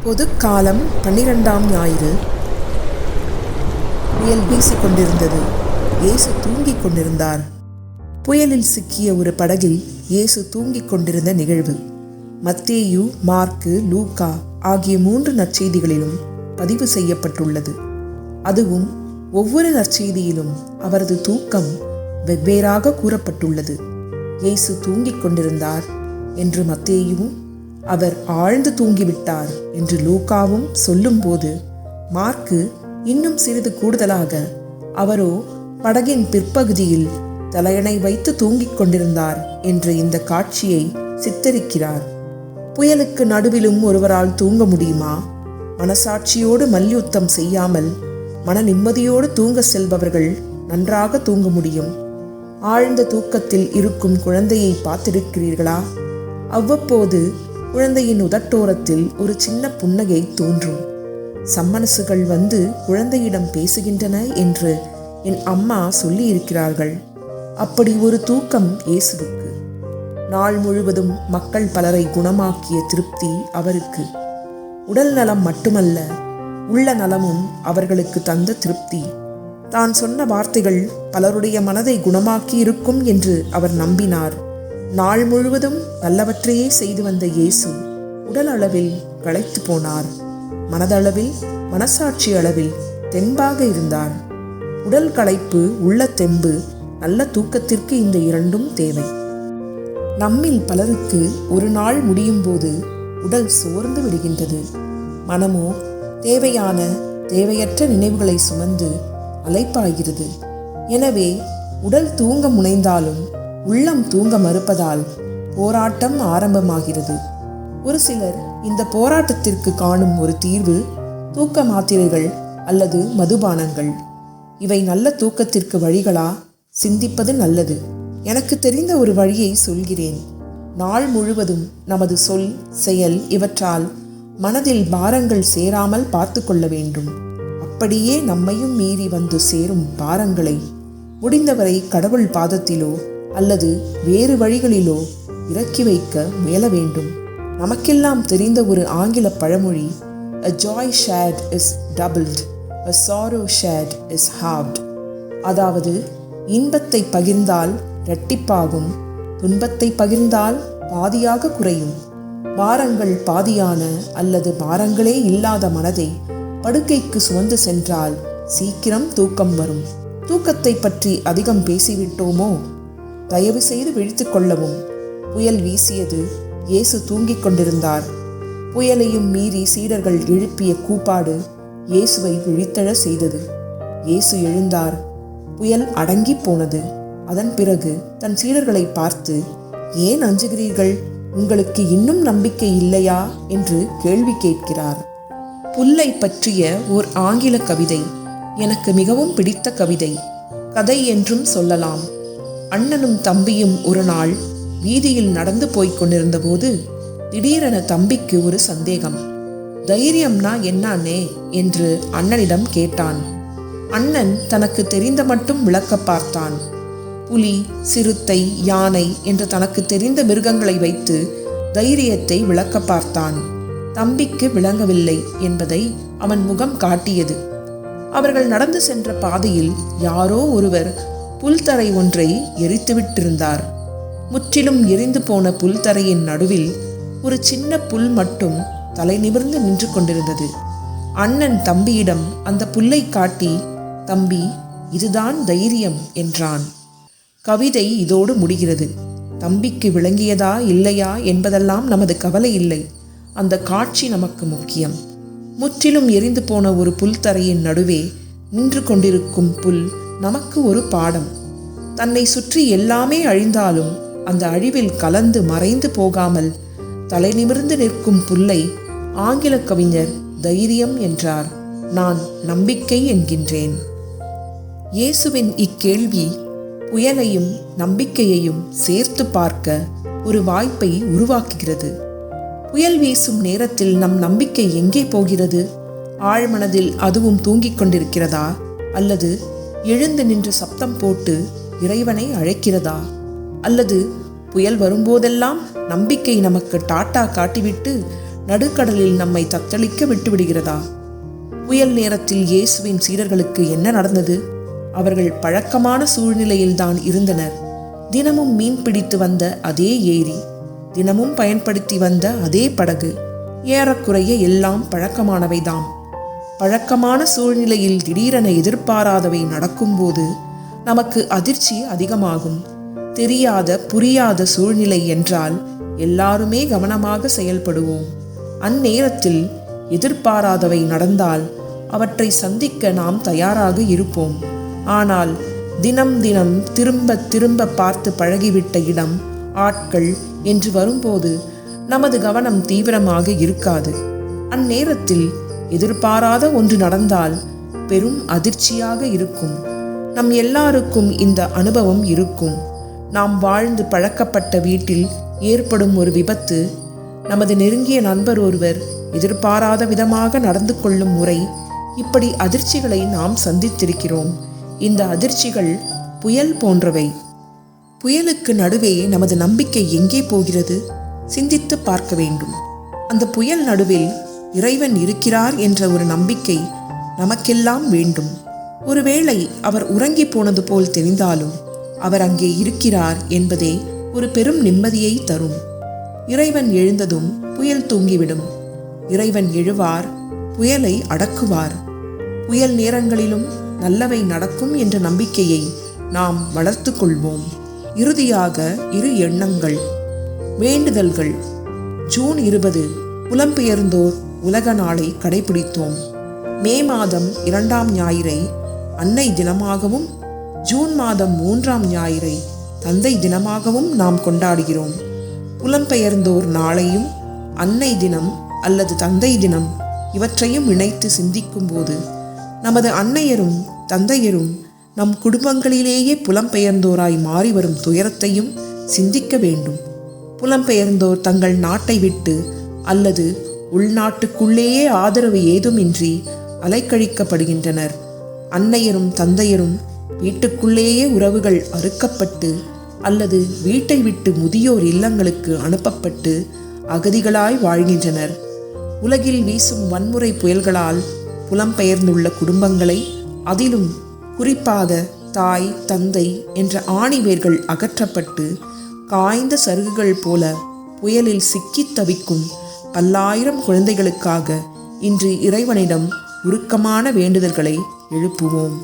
பொதுக்காலம் 12ஆம் ஞாயிறு. புயல் வீசிக்கொண்டிருந்தது. இயேசு தூங்கிக் கொண்டிருந்தார். புயலில் சிக்கிய ஒரு படகில் இயேசு தூங்கிக் கொண்டிருந்த நிகழ்வு மத்தேயு, மார்க்கு, லூக்கா ஆகிய 3 நற்செய்திகளிலும் பதிவு செய்யப்பட்டுள்ளது. அதுவும் ஒவ்வொரு நற்செய்தியிலும் அவரது தூக்கம் வெவ்வேறாக கூறப்பட்டுள்ளது. இயேசு தூங்கிக் கொண்டிருந்தார் என்று மத்தேயுவும், அவர் ஆழ்ந்து தூங்கிவிட்டார் என்று லூக்காவும் சொல்லும்போது, மார்க்கு இன்னும் சிறிது கூடுதலாக அவரோ படகின் பிற்பகுதியில் தலையணை வைத்து தூங்கிக் கொண்டிருந்தார் என்று இந்த காட்சியை சித்தரிக்கிறார். புயலுக்கு நடுவிலும் ஒருவரால் தூங்க முடியுமா? மனசாட்சியோடு மல்யுத்தம் செய்யாமல் மன நிம்மதியோடு தூங்க செல்பவர்கள் நன்றாக தூங்க முடியும். ஆழ்ந்த தூக்கத்தில் இருக்கும் குழந்தையை பார்த்திருக்கிறீர்களா? அவ்வப்போது குழந்தையின் உதட்டோரத்தில் ஒரு சின்ன புன்னகை தோன்றும். சம்மனசுகள் வந்து குழந்தையிடம் பேசுகின்றன என்று என் அம்மா சொல்லி இருக்கிறார்கள். அப்படி ஒரு தூக்கம் இயேசுவுக்கு. நாள் முழுவதும் மக்கள் பலரை குணமாக்கிய திருப்தி அவருக்கு. உடல் நலம் மட்டுமல்ல, உள்ள நலமும் அவர்களுக்கு தந்த திருப்தி. தான் சொன்ன வார்த்தைகள் பலருடைய மனதை குணமாக்கி இருக்கும் என்று அவர் நம்பினார். நாள் முழுவதும் நல்லவற்றையே செய்து வந்த இயேசு உடல் அளவில் களைத்து போனார். மனதளவில், மனசாட்சி அளவில் தெம்பாக இருந்தார். உடல் களைப்பு, உள்ள தெம்பு, நல்ல தூக்கத்திற்கு இந்த இரண்டும் தேவை. நம்மில் பலருக்கு ஒரு நாள் முடியும் போது உடல் சோர்ந்து விடுகின்றது. மனமோ தேவையான தேவையற்ற நினைவுகளை சுமந்து அலைப்பாய்கிறது. எனவே உடல் தூங்க முனைந்தாலும் உள்ளம் தூங்க மறுப்பதால் போராட்டம் ஆரம்பமாகிறது. ஒரு சிலர் இந்த போராட்டத்திற்கு காணும் ஒரு தீர்வு தூக்க மாத்திரைகள் அல்லது மதுபானங்கள். இவை நல்ல தூக்கத்திற்கு வழிகளா? சிந்திப்பது நல்லது. எனக்கு தெரிந்த ஒரு வழியை சொல்கிறேன். நாள் முழுவதும் நமது சொல், செயல் இவற்றால் மனதில் பாரங்கள் சேராமல் பார்த்து கொள்ள வேண்டும். அப்படியே நம்மையும் மீறி வந்து சேரும் பாரங்களை முடிந்தவரை கடவுள் பாதத்திலோ அல்லது வேறு வழிகளிலோ இறக்கி வைக்க முயல வேண்டும். நமக்கெல்லாம் தெரிந்த ஒரு ஆங்கில பழமொழி, A joy shared is doubled, a sorrow shared is halved. அதாவது, இன்பத்தை பகிர்ந்தால் இரட்டிப்பாகும், துன்பத்தை பகிர்ந்தால் பாதியாக குறையும். பாரங்கள் பாதியான அல்லது பாரங்களே இல்லாத மனதை படுக்கைக்கு சுமந்து சென்றால் சீக்கிரம் தூக்கம் வரும். தூக்கத்தை பற்றி அதிகம் பேசிவிட்டோமோ? தயவு செய்து விழித்துக் கொள்ளவும். புயல் வீசியது. இயேசு தூங்கிக் கொண்டிருந்தார். புயலையும் மீறி சீடர்கள் எழுப்பிய கூப்பாடு இயேசுவை விழித்தெழ செய்தது. இயேசு எழுந்தார். புயல் அடங்கி போனது. அதன் பிறகு தன் சீடர்களை பார்த்து, ஏன் அஞ்சுகிறீர்கள்? உங்களுக்கு இன்னும் நம்பிக்கை இல்லையா என்று கேள்வி கேட்கிறார். புல்லை பற்றிய ஓர் ஆங்கில கவிதை எனக்கு மிகவும் பிடித்த கவிதை. கதை என்றும் சொல்லலாம். அண்ணனும் தம்பியும் ஒரு நாள் வீதியில் நடந்து போய்க் கொண்டிருந்த போது திடீரென தம்பிக்கு ஒரு சந்தேகம். தைரியம்னா என்னானே என்று அண்ணனிடம் கேட்டான். அண்ணன் தனக்கு தெரிந்த மட்டும் விளக்க பார்த்தான். புலி, சிறுத்தை, யானை என்று தனக்கு தெரிந்த மிருகங்களை வைத்து தைரியத்தை விளக்க பார்த்தான். தம்பிக்கு விளங்கவில்லை என்பதை அவன் முகம் காட்டியது. அவர்கள் நடந்து சென்ற பாதையில் யாரோ ஒருவர் புல்தரை ஒன்றை எரித்துவிட்டிருந்தார். முற்றிலும் எரிந்து போன புல்தரையின் நடுவில் ஒரு சின்ன புல் மட்டும் தலை நிமிர்ந்து நின்று கொண்டிருந்தது. அண்ணன் தம்பியிடம் அந்த புல்லை காட்டி, தம்பி, இதுதான் தைரியம் என்றான். கவிதை இதோடு முடிகிறது. தம்பிக்கு விளங்கியதா இல்லையா என்பதெல்லாம் நமது கவலை இல்லை. அந்த காட்சி நமக்கு முக்கியம். முற்றிலும் எரிந்து போன ஒரு புல்தரையின் நடுவே நின்று கொண்டிருக்கும் புல் நமக்கு ஒரு பாடம். தன்னை சுற்றி எல்லாமே அழிந்தாலும் அந்த அழிவில் கலந்து மறைந்து போகாமல் தலை நிமிர்ந்து நிற்கும் புல்லை ஆங்கில கவிஞர் தைரியம் என்றார். நான் நம்பிக்கை என்கின்றேன். இயேசுவின் இக்கேள்வி புயலையும் நம்பிக்கையையும் சேர்த்து பார்க்க ஒரு வாய்ப்பை உருவாக்குகிறது. புயல் வீசும் நேரத்தில் நம் நம்பிக்கை எங்கே போகிறது? ஆழ்மனதில் அதுவும் தூங்கிக் கொண்டிருக்கிறதா? அல்லது எழுந்து நின்று சப்தம் போட்டு இறைவனை அழைக்கிறதா? அல்லது புயல் வரும்போதெல்லாம் நம்பிக்கை நமக்கு டாட்டா காட்டிவிட்டு நடுக்கடலில் நம்மை தத்தளிக்க விட்டுவிடுகிறதா? புயல் நேரத்தில் இயேசுவின் சீடர்களுக்கு என்ன நடந்தது? அவர்கள் பழக்கமான சூழ்நிலையில்தான் இருந்தனர். தினமும் மீன் பிடித்து வந்த அதே ஏரி, தினமும் பயன்படுத்தி வந்த அதே படகு, ஏறக்குறைய எல்லாம் பழக்கமானவைதாம். பழக்கமான சூழ்நிலையில் திடீரென எதிர்பாராதவை நடக்கும்போது நமக்கு அதிர்ச்சி அதிகமாகும். தெரியாத புரியாத சூழ்நிலை என்றால் எல்லாருமே கவனமாக செயல்படுவோம். அந்நேரத்தில் எதிர்பாராதவை நடந்தால் அவற்றை சந்திக்க நாம் தயாராக இருப்போம். ஆனால் தினம் தினம் திரும்ப திரும்ப பார்த்து பழகிவிட்ட இடம், ஆட்கள் என்று வரும்போது நமது கவனம் தீவிரமாக இருக்காது. அந்நேரத்தில் எதிர்பாராத ஒன்று நடந்தால் பெரும் அதிர்ச்சியாக இருக்கும். நம் எல்லாருக்கும் இந்த அனுபவம் இருக்கும். நாம் வாழ்ந்து பழக்கப்பட்ட வீட்டில் ஏற்படும் ஒரு விபத்து, நமது நெருங்கிய நண்பர் ஒருவர் எதிர்பாராத விதமாக நடந்து கொள்ளும் முறை, இப்படி அதிர்ச்சிகளை நாம் சந்தித்திருக்கிறோம். இந்த அதிர்ச்சிகள் புயல் போன்றவை. புயலுக்கு நடுவே நமது நம்பிக்கை எங்கே போகிறது? சிந்தித்து பார்க்க வேண்டும். அந்த புயல் நடுவில் இறைவன் இருக்கிறார் என்ற ஒரு நம்பிக்கை நமக்கெல்லாம் வேண்டும். ஒருவேளை அவர் உறங்கி போனது போல் தெரிந்தாலும் அவர் அங்கே இருக்கிறார் என்பதே ஒரு பெரும் நிம்மதியை தரும். இறைவன் எழுந்ததும் புயல் தூங்கிவிடும். இறைவன் எழுவார், புயலை அடக்குவார். புயல் நேரங்களிலும் நல்லவை நடக்கும் என்ற நம்பிக்கையை நாம் வளர்த்து கொள்வோம். இறுதியாக 2 எண்ணங்கள், வேண்டுதல்கள். ஜூன் 20 புலம்பெயர்ந்தோர் உலக நாளை கடைபிடித்தோம். மே மாதம் 2ஆம் ஞாயிறை அன்னை தினமாகவும், ஜூன் மாதம் 3ஆம் ஞாயிறை தந்தை தினமாகவும் நாம் கொண்டாடுகிறோம். புலம்பெயர்ந்தோர் நாளையும் அன்னை தினம் அல்லது தந்தை தினம் இவற்றையும் இணைத்து சிந்திக்கும் போது நமது அன்னையரும் தந்தையரும் நம் குடும்பங்களிலேயே புலம்பெயர்ந்தோராய் மாறி வரும் துயரத்தையும் சிந்திக்க வேண்டும். புலம்பெயர்ந்தோர் தங்கள் நாட்டை விட்டு அல்லது உள்நாட்டுக்குள்ளேயே ஆதரவு ஏதுமின்றி அலைக்கழிக்கப்படுகின்றனர். அன்னையரும் தந்தையரும் வீட்டுக்குள்ளேயே உறவுகள் அறுக்கப்பட்டு அல்லது வீட்டை விட்டு முதியோர் இல்லங்களுக்கு அனுப்பப்பட்டு அகதிகளாய் வாழ்கின்றனர். உலகில் வீசும் வன்முறை புயல்களால் புலம்பெயர்ந்துள்ள குடும்பங்களை, அதிலும் குறிப்பாக தாய் தந்தை என்ற ஆணிவேர்கள் அகற்றப்பட்டு காய்ந்த சருகுகள் போல புயலில் சிக்கித் தவிக்கும் பல்லாயிரம் குழந்தைகளுக்காக இன்று இறைவனிடம் உருக்கமான வேண்டுதல்களை எழுப்புவோம்.